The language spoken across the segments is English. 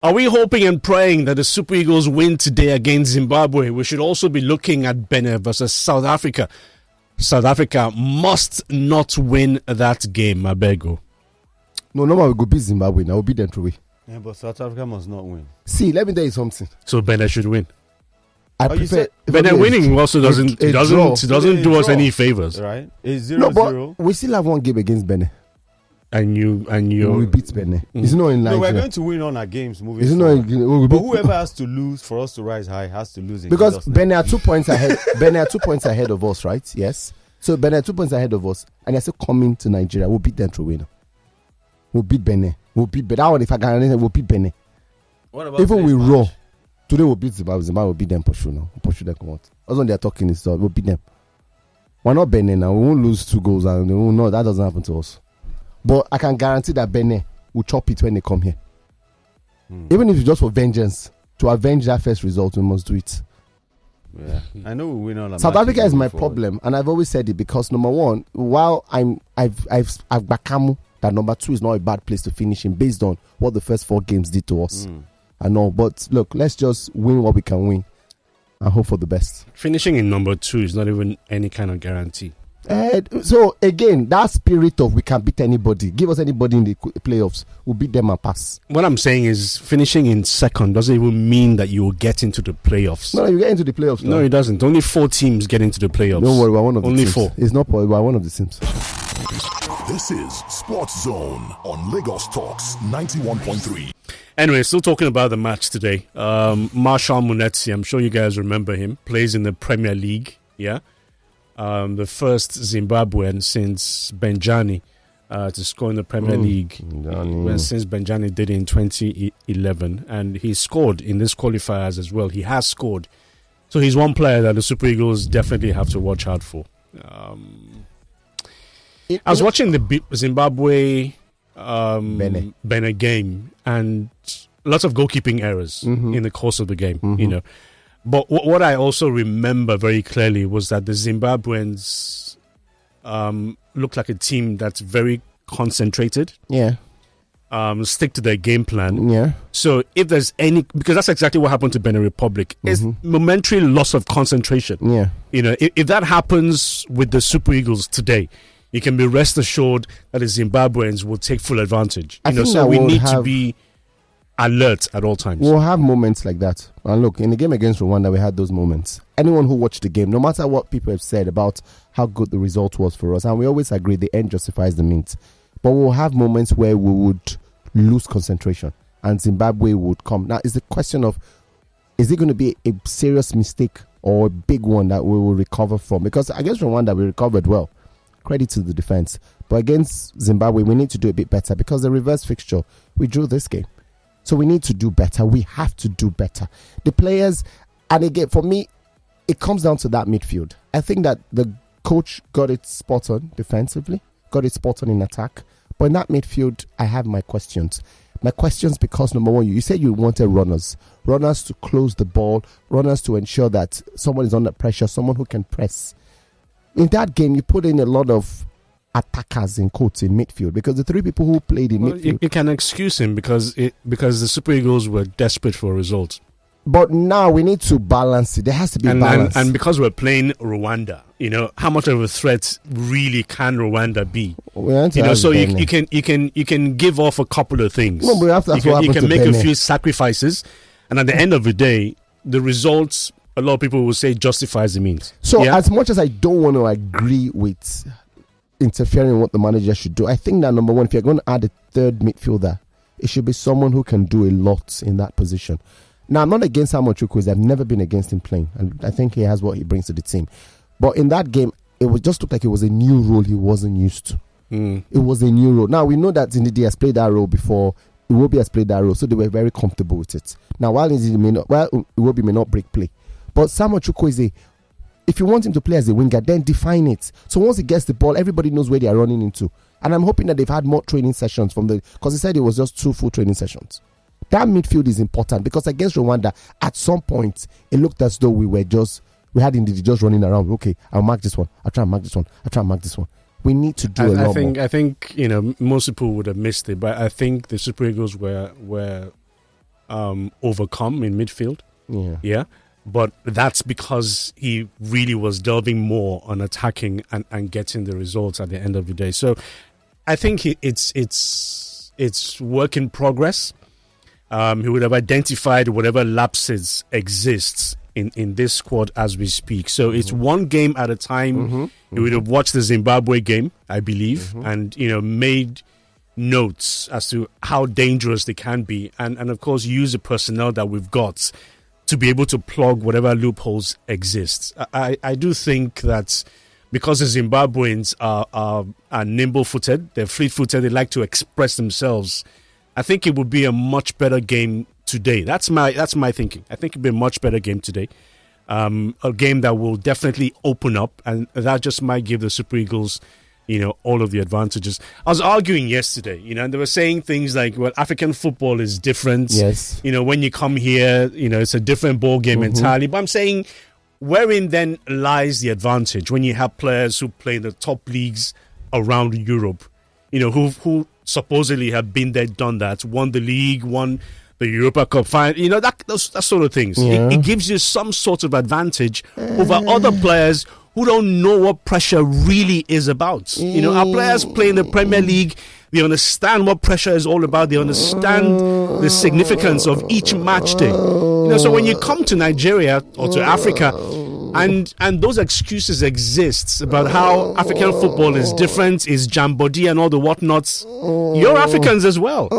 Are we hoping and praying that the Super Eagles win today against Zimbabwe? We should also be looking at Benin versus South Africa. South Africa must not win that game, Abego. No, we go beat Zimbabwe now. We'll beat them through. Yeah, but South Africa must not win. See, let me tell you something. So Benin should win. I prefer Benin winning also doesn't do us any favors, right? It's 0-0. No, but we still have one game against Benin. And you we beat Benin. It's not in Nigeria. No, we're going to win on our games moving it's forward. Not but whoever has to lose for us to rise high has to lose. Because Benin are 2 points ahead. Benin are 2 points ahead of us, right? Yes. So Benin are 2 points ahead of us, and they're still coming to Nigeria. We'll beat them through winner. We'll beat Benin. We'll beat Benin. That one, if I can, we'll beat Benin. What about even we raw? Today we'll beat Zimbabwe. Zimbabwe will beat them for sure now. We'll pursue them come out. That's when they're talking this stuff. We'll beat them. We're not Benin now. We won't lose 2 goals, and we won't, no, that doesn't happen to us. But I can guarantee that Benin will chop it when they come here. Even if it's just for vengeance, to avenge that first result, we must do it. Yeah, I know we win on. South Africa is my problem, and I've always said it because number one, while I've Bakamu, that number 2 is not a bad place to finish in based on what the first 4 games did to us. I know, but look, let's just win what we can win and hope for the best. Finishing in number 2 is not even any kind of guarantee. So again, that spirit of we can beat anybody, give us anybody in the playoffs, we'll beat them and pass. What I'm saying is finishing in second doesn't even mean that you will get into the playoffs. No, you get into the playoffs. No, it doesn't. Only 4 teams get into the playoffs. Don't worry, we're one of the Only teams. 4. It's not, we're one of the teams. This is Sports Zone on Lagos Talks 91.3. Anyway, still talking about the match today. Marshall Munetsi, I'm sure you guys remember him, plays in the Premier League. Yeah. The first Zimbabwean since Benjani to score in the Premier League since Benjani did in 2011, and he scored in this qualifiers as well. He has scored, so he's one player that the Super Eagles definitely have to watch out for. I was watching the Zimbabwe Benin game, and lots of goalkeeping errors in the course of the game. You know. But what I also remember very clearly was that the Zimbabweans look like a team that's very concentrated. Yeah. Stick to their game plan. Yeah. So if there's any, because that's exactly what happened to Benin Republic, is momentary loss of concentration. Yeah. You know, if that happens with the Super Eagles today, you can be rest assured that the Zimbabweans will take full advantage. You know, so we need to be alert at all times. We'll have moments like that. And look, in the game against Rwanda, we had those moments. Anyone who watched the game, no matter what people have said about how good the result was for us, and we always agree the end justifies the means, but we'll have moments where we would lose concentration and Zimbabwe would come. Now, it's the question of, is it going to be a serious mistake or a big one that we will recover from? Because against Rwanda, we recovered well. Credit to the defense. But against Zimbabwe, we need to do a bit better because the reverse fixture, we drew this game. So we need to do better. We have to do better. The players, and again, for me, it comes down to that midfield. I think that the coach got it spot on defensively, got it spot on in attack. But in that midfield, I have my questions. My questions because, number one, you said you wanted runners to close the ball, runners to ensure that someone is under pressure, someone who can press. In that game, you put in a lot of attackers in quotes in midfield because the 3 people who played in midfield. You can excuse him because the Super Eagles were desperate for results. But now we need to balance it. There has to be balance. And because we're playing Rwanda, you know, how much of a threat really can Rwanda be? You know, so you can give off a couple of things. No, but you can make a few sacrifices, and at the end of the day, the results, a lot of people will say, justifies the means. So as much as I don't want to agree with interfering in what the manager should do, I think that number one, if you're going to add a third midfielder, it should be someone who can do a lot in that position. Now, I'm not against Samuel Chukwueze. I've never been against him playing, and I think he has what he brings to the team. But in that game, it was just looked like it was a new role he wasn't used to. It was a new role. Now, we know that Ndidi has played that role before. Iwobi has played that role, so they were very comfortable with it. Now, while Iwobi may not break play, but Samuel Chukwueze, if you want him to play as a winger, then define it. So once he gets the ball, everybody knows where they are running into. And I'm hoping that they've had more training sessions because he said it was just 2 full training sessions. That midfield is important because against Rwanda, at some point, it looked as though we had Ndidi just running around. Okay, I'll mark this one. I'll try and mark this one. I'll try and mark this one. We need to do a lot more. I think, you know, most people would have missed it, but I think the Super Eagles were overcome in midfield. Yeah. But that's because he really was delving more on attacking and getting the results at the end of the day. So I think it's work in progress. He would have identified whatever lapses exists in this squad as we speak. So it's one game at a time. He would have watched the Zimbabwe game, I believe, and made notes as to how dangerous they can be, and of course use the personnel that we've got to be able to plug whatever loopholes exist. I do think that because the Zimbabweans are nimble-footed, they're fleet-footed, they like to express themselves, I think it would be a much better game today. That's my thinking. I think it'd be a much better game today. A game that will definitely open up, and that just might give the Super Eagles, all of the advantages. I was arguing yesterday, and they were saying things like, well, African football is different. Yes. When you come here, it's a different ball game entirely. But I'm saying, wherein then lies the advantage when you have players who play in the top leagues around Europe, who supposedly have been there, done that, won the league, won the Europa Cup final, that sort of things. Yeah. It gives you some sort of advantage over other players who don't know what pressure really is about. Our players play in the Premier League. They understand what pressure is all about. They understand the significance of each match day. So when you come to Nigeria or to Africa, and those excuses exist about how African football is different, is jambody and all the whatnots, you're Africans as well.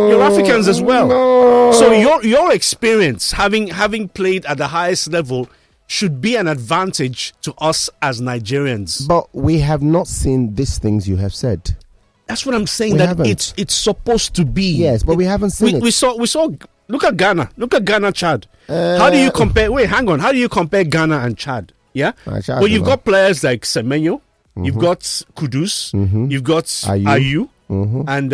You're Africans as well. So your experience, having played at the highest level, should be an advantage to us as Nigerians. But we have not seen these things you have said. That's what I'm saying. We that haven't. it's supposed to be. Yes, but we haven't seen it. We saw. Look at Ghana. Look at Ghana, Chad. How do you compare? Wait, hang on. How do you compare Ghana and Chad? Yeah. Chad, well, you've got players like Semenyo. You've got Kudus. You've got Ayu. And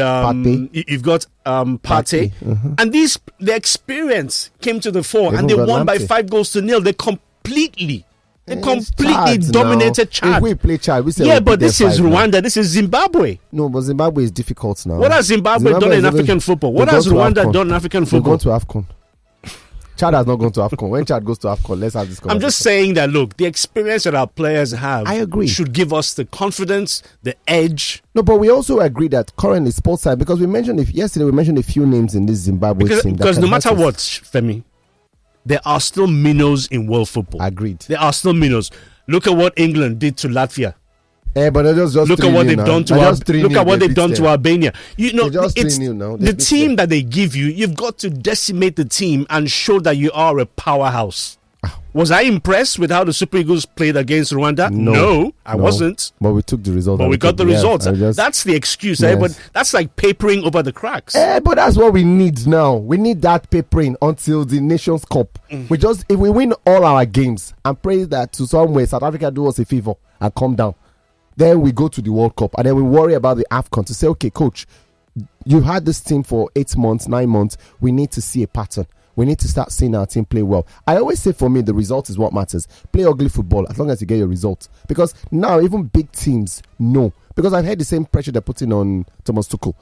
you've got Partey. And the experience came to the fore, and they won by 5-0. They completely dominated Chad. If we play Chad, we say but this is Rwanda. This is Zimbabwe. No, but Zimbabwe is difficult now. What has Zimbabwe done in African football? What has Rwanda done in African football? They've gone to AFCON. Chad has not gone to AFCON. When Chad goes to AFCON, let's have this conversation. I'm just saying that, look, the experience that our players have, I agree, should give us the confidence, the edge. No, but we also agree that currently SportsZone, because yesterday we mentioned a few names in this Zimbabwe team. Because no matter what, Femi, there are still minnows in world football. Agreed. There are still minnows. Look at what England did to Latvia. But just look at what they've done to Albania. The team that they give you, you've got to decimate the team and show that you are a powerhouse. Was I impressed with how the Super Eagles played against Rwanda? No, I wasn't. But we took the result. But we got the results. That's the excuse. Yes. But that's like papering over the cracks. But that's what we need now. We need that papering until the Nations Cup. If we win all our games and pray that to some way South Africa do us a favor and come down, then we go to the World Cup, and then we worry about the AFCON to say, okay, coach, you've had this team for 8 months, 9 months. We need to see a pattern. We need to start seeing our team play well. I always say, for me, the result is what matters. Play ugly football as long as you get your results. Because now even big teams know. Because I've heard the same pressure they're putting on Thomas Tuchel.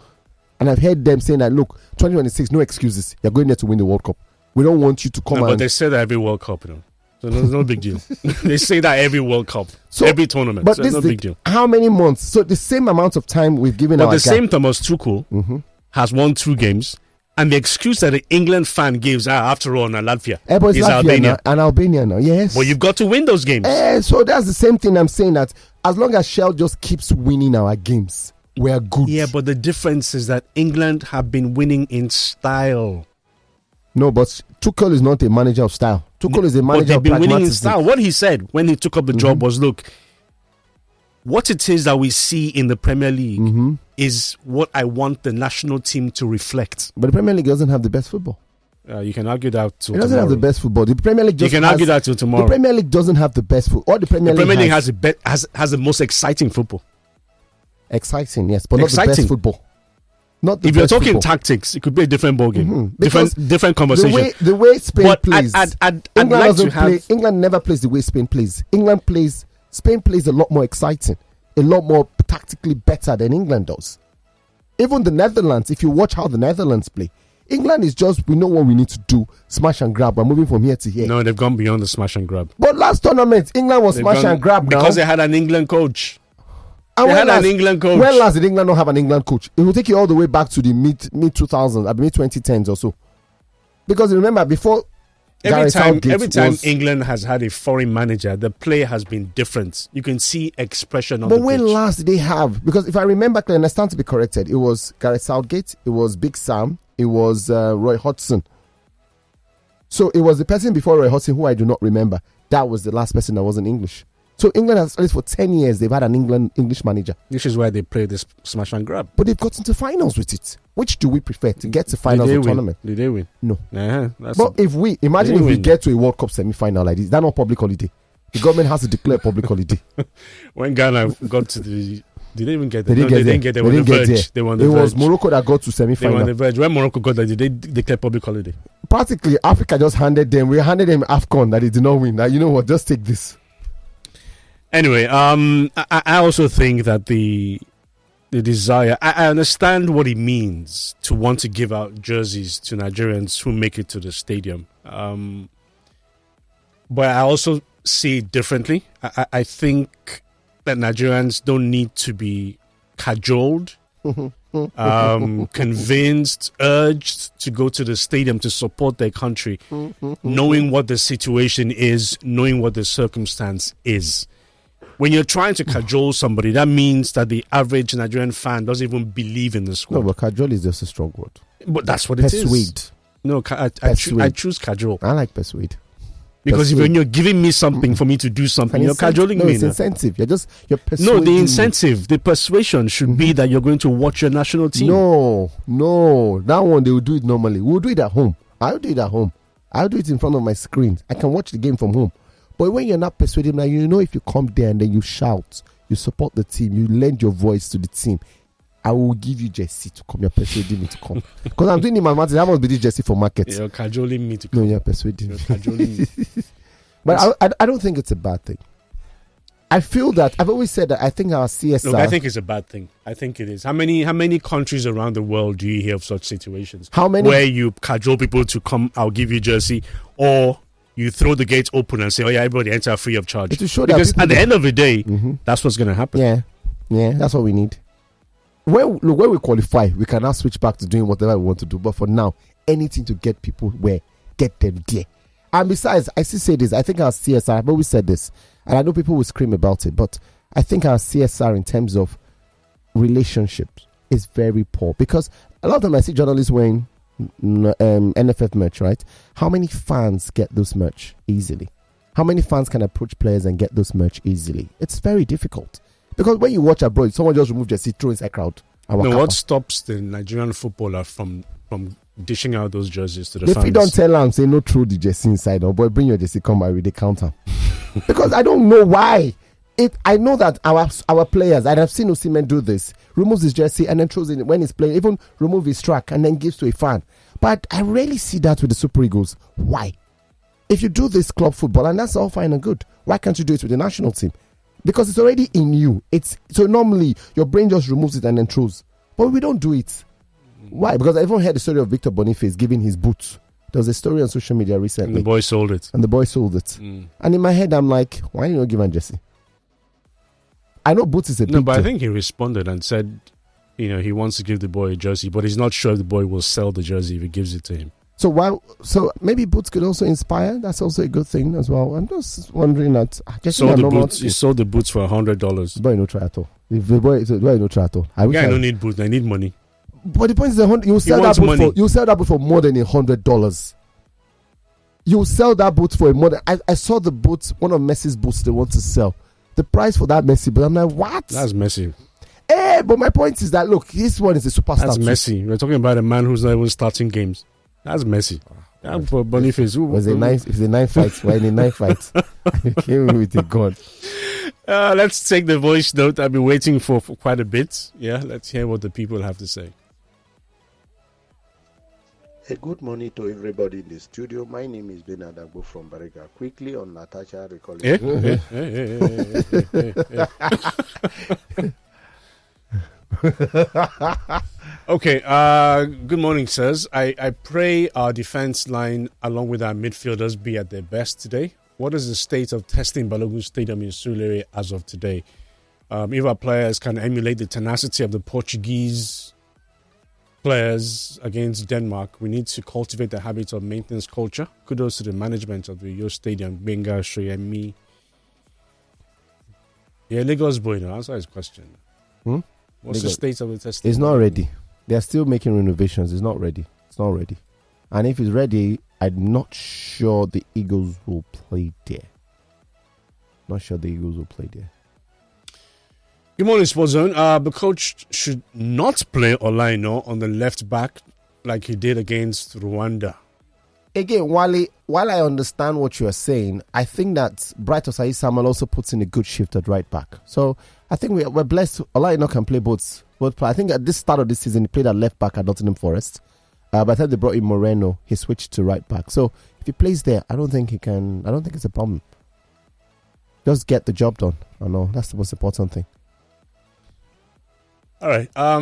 And I've heard them saying that, look, 2026, no excuses. You're going there to win the World Cup. We don't want you to come But they say that every World Cup, So there's no big deal. They say that every World Cup, every tournament. But so no big deal. How many months? So the same amount of time we've given our guy. But the same Thomas Tuchel has won 2 games. And the excuse that the England fan gives, after all, on Latvia is Albania. And Albania now, yes. Well, you've got to win those games. So that's the same thing I'm saying, that as long as Chelle just keeps winning our games, we're good. Yeah, but the difference is that England have been winning in style. No, but Tuchel is not a manager of style. Tuchel is a manager of pragmatism. But they've been winning in style. What he said when he took up the job was, look, what it is that we see in the Premier League is what I want the national team to reflect. But the Premier League doesn't have the best football. You can argue that till tomorrow. It doesn't have the best football. The Premier League just argue that till tomorrow. The Premier League doesn't have the best football. The Premier League has the most exciting football. Exciting, yes, but not the best football. If you're talking tactics, it could be a different ball game, different conversation. The way Spain plays, England never plays the way Spain plays. Spain plays a lot more exciting, a lot more tactically better than England does. Even the Netherlands, if you watch how the Netherlands play, England is just, we know what we need to do, smash and grab. We're moving from here to here. No, they've gone beyond the smash and grab. But last tournament, England was smash and grab now. Because they had an England coach. And they had an England coach. When last did England not have an England coach? It will take you all the way back to the mid 2000s, mid 2010s or so. Because remember, before every time England has had a foreign manager, the play has been different. You can see expression on the pitch. But when last did they have? Because if I remember clearly, and I stand to be corrected, it was Gareth Southgate, it was Big Sam, it was Roy Hodgson. So it was the person before Roy Hodgson who I do not remember. That was the last person that wasn't English. So England has, at least for 10 years, they've had an English manager. This is why they play this smash and grab. But they've gotten to finals with it. Which do we prefer, to get to finals or tournament? Did they win? No. But if we get to a World Cup semi-final like this, that's not public holiday. The government has to declare public holiday. When Ghana got to the... Did they even get there? They didn't get there. They were on the verge. They were on the verge. It was Morocco that got to semi-final. They were on the verge. When Morocco got there, did they declare public holiday? Practically, Africa just handed them. We handed them AFCON that they did not win. Now, you know what? Just take this. Anyway, I also think that the desire... I understand what it means to want to give out jerseys to Nigerians who make it to the stadium. But I also see it differently. I think that Nigerians don't need to be cajoled, convinced, urged to go to the stadium to support their country, knowing what the situation is, knowing what the circumstance is. When you're trying to cajole somebody, that means that the average Nigerian fan doesn't even believe in the squad. No, but cajole is just a strong word. But that's what it is. Persuade. No, I choose cajole. I like persuade. Because when you're giving me something for me to do something, you're cajoling me. No, it's incentive. You're persuading. No, the incentive, the persuasion should be that you're going to watch your national team. No. That one, they will do it normally. We'll do it at home. I'll do it at home. I'll do it in front of my screen. I can watch the game from home. But when you're not persuading, now you know if you come there and then you shout, you support the team, you lend your voice to the team, I will give you jersey to come. You're persuading me to come. Because I'm doing in my market. That must be this jersey for market. You're cajoling me to come. No, you're persuading me. You're cajoling me. But I don't think it's a bad thing. I feel that I've always said that I think our CSR. Look, I think it's a bad thing. I think it is. How many countries around the world do you hear of such situations? How many? Where you cajole people to come, I'll give you jersey, or you throw the gates open and say, "Oh yeah, everybody enter free of charge." To show because that at the end of the day, that's what's going to happen. Yeah, that's what we need. When we qualify, we can now switch back to doing whatever we want to do. But for now, anything to get people where, get them there. And besides, I still say this. I think our CSR, I've always said this, and I know people will scream about it, but I think our CSR in terms of relationships is very poor. Because a lot of them I see journalists wearing NFF merch, right? How many fans get those merch easily? How many fans can approach players and get those merch easily? It's very difficult. Because when you watch abroad, someone just remove jersey, throw inside crowd. No, what stops the Nigerian footballer from dishing out those jerseys to the fans? If you don't tell them, say no, throw the jersey inside, or boy, bring your jersey, come by with the counter. Because I don't know why. I know that our players, and I've seen Osimhen do this, removes his jersey and then throws it when he's playing, even remove his track and then gives to a fan. But I rarely see that with the Super Eagles. Why? If you do this club football, and that's all fine and good, why can't you do it with the national team? Because it's already in you. So normally your brain just removes it and then throws. But we don't do it. Why? Because I even heard the story of Victor Boniface giving his boots. There was a story on social media recently. And the boy sold it. And in my head, I'm like, why didn't you give him Jesse? I know boots is a big No, but deal. I think he responded and said, he wants to give the boy a jersey, but he's not sure the boy will sell the jersey if he gives it to him. So maybe boots could also inspire. That's also a good thing as well. I'm just wondering that. He sold the boots for $100. The boy no try at all. If the boy no try at all. I don't need boots. I need money. But the point is, you sell that boot for more than $100. You sell that boot for more than. I saw the boots. One of Messi's boots they want to sell. The price for that Messi, but I'm like, what? That's Messi. But my point is that look, this one is a superstar. That's Messi. We're talking about a man who's not even starting games. That's Messi. For Boniface, it's a nine fights. We're in 9 fights. Came with a gun. Let's take the voice note. I've been waiting for quite a bit. Yeah, let's hear what the people have to say. A good morning to everybody in the studio. My name is Bernard Agbo from Bariga. Quickly on Natasha recalling. Okay, good morning, sirs. I pray our defense line, along with our midfielders, be at their best today. What is the state of testing Balogun Stadium in Surulere as of today? If our players can emulate the tenacity of the Portuguese players against Denmark, we need to cultivate the habit of maintenance culture. Kudos to the management of the Yo Stadium, Benga Shoyemi. Yeah, Lagos boy, no, answer his question. What's Lagos. the state of the testing? It's not ready. They are still making renovations. It's not ready. It's not ready. And if it's ready, I'm not sure the Eagles will play there. Not sure the Eagles will play there. Good morning, SportsZone. The coach should not play Olaino on the left back like he did against Rwanda. Again, while I understand what you are saying, I think that Bright Osai Samuel also puts in a good shift at right back. So I think we're blessed. Olaino can play both. I think at this start of this season, he played at left back at Nottingham Forest. By the time they brought in Moreno, he switched to right back. So if he plays there, I don't think it's a problem. Just get the job done. I know that's the most important thing. All right. Yeah,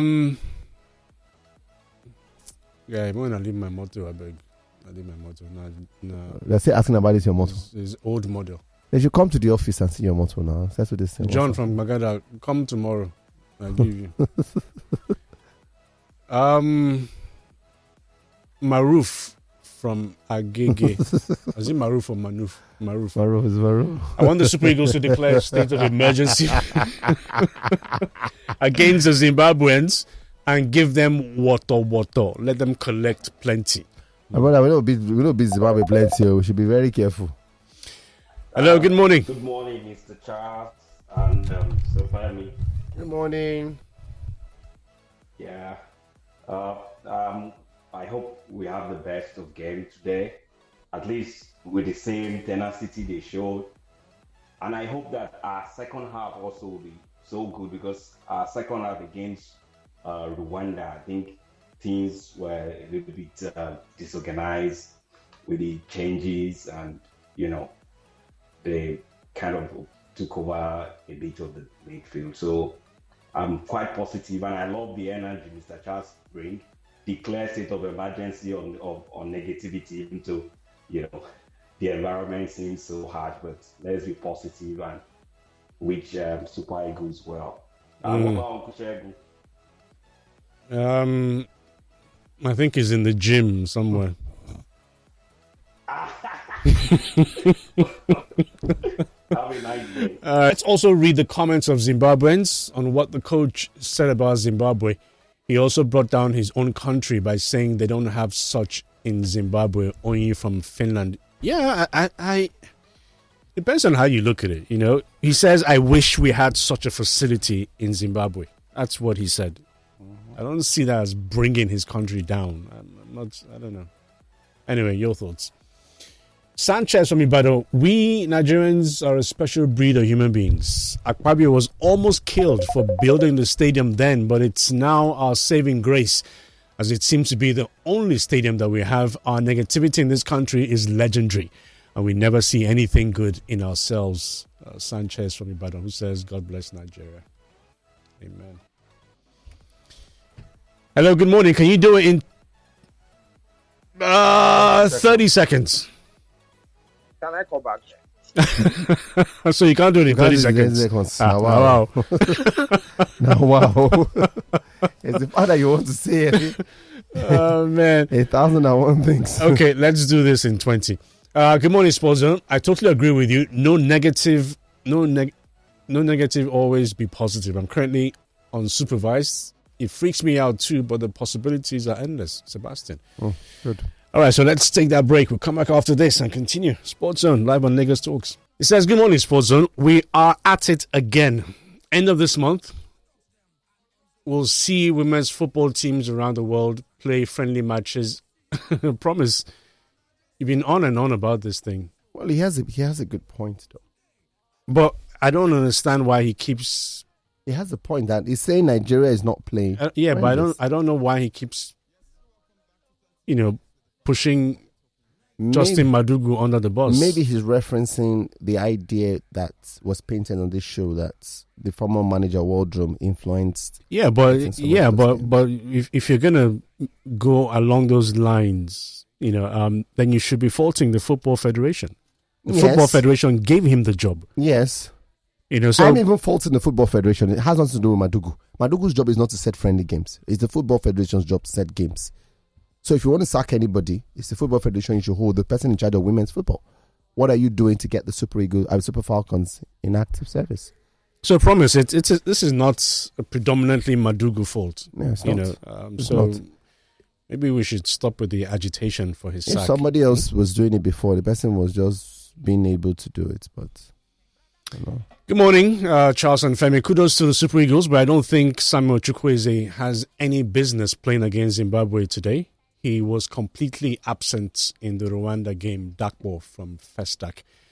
I'm going to leave my motto, I beg. I leave my motto. No. They're still asking about this, your motto. It's old model. They should come to the office and see your motto now. That's what they say. John from Magada, come tomorrow. I'll give you. Maruf from Agege. Is it Maruf or Manuf? Maruf. Maruf is Maruf. I want the Super Eagles to declare a state of emergency against the Zimbabweans and give them water. Let them collect plenty. My brother, we don't beat Zimbabwe plenty. We should be very careful. Hello, good morning. Good morning, Mr. Charles and Sofami. Good morning. Yeah. I hope we have the best of game today, at least with the same tenacity they showed. And I hope that our second half also will be so good, because our second half against Rwanda, I think things were a little bit disorganized with the changes, and they kind of took over a bit of the midfield. So I'm quite positive, and I love the energy Mr. Charles brings. Declare state of emergency on negativity, even though the environment seems so harsh, but let's be positive and wish Super Eagles well. What about Uncle Shegun? I think he's in the gym somewhere. Have a nice day. Let's also read the comments of Zimbabweans on what the coach said about Zimbabwe. He also brought down his own country by saying they don't have such in Zimbabwe, only from Finland. Yeah, I depends on how you look at it. He says, I wish we had such a facility in Zimbabwe. That's what he said. I don't see that as bringing his country down. I don't know. Anyway, your thoughts. Sanchez from Ibadan. We Nigerians are a special breed of human beings. Akpabio was almost killed for building the stadium then, but it's now our saving grace, as it seems to be the only stadium that we have. Our negativity in this country is legendary, and we never see anything good in ourselves. Sanchez from Ibadan, who says, God bless Nigeria. Amen. Hello, good morning. Can you do it in 30 seconds? Can I come back? So you can't do it in 30 seconds. Wow. Now, wow. It's the part that you want to say it. Oh, man. 1,001 things. Okay, let's do this in 20. Good morning, SportsZone. I totally agree with you. No negative, always be positive. I'm currently unsupervised. It freaks me out too, but the possibilities are endless. Sebastian. Oh, good. All right, so let's take that break. We'll come back after this and continue. SportsZone, live on Lagos Talks. It says, good morning, SportsZone. We are at it again. End of this month, we'll see women's football teams around the world play friendly matches. Promise. You've been on and on about this thing. Well, he has a good point, though. But I don't understand why he keeps... He has a point that he's saying Nigeria is not playing. Yeah, but I don't know why he keeps, pushing Justin Madugu under the bus. Maybe he's referencing the idea that was painted on this show that the former manager Waldrum influenced. But if you're gonna go along those lines, then you should be faulting the Football Federation. The Football Federation gave him the job. Yes. So I'm even faulting the Football Federation. It has nothing to do with Madugu. Madugu's job is not to set friendly games. It's the Football Federation's job to set games. So if you want to sack anybody, it's the Football Federation you should hold, the person in charge of women's football. What are you doing to get the Super Falcons in active service? So, promise this is not a predominantly Madugu fault. Yeah, it's not. It's so not. maybe we should stop with the agitation for his If sack. somebody else was doing it before, the person was just being able to do it. But I don't know. Good morning, Charles and Femi. Kudos to the Super Eagles, but I don't think Samuel Chukwueze has any business playing against Zimbabwe today. He was completely absent in the Rwanda game, Dakbo from Festac.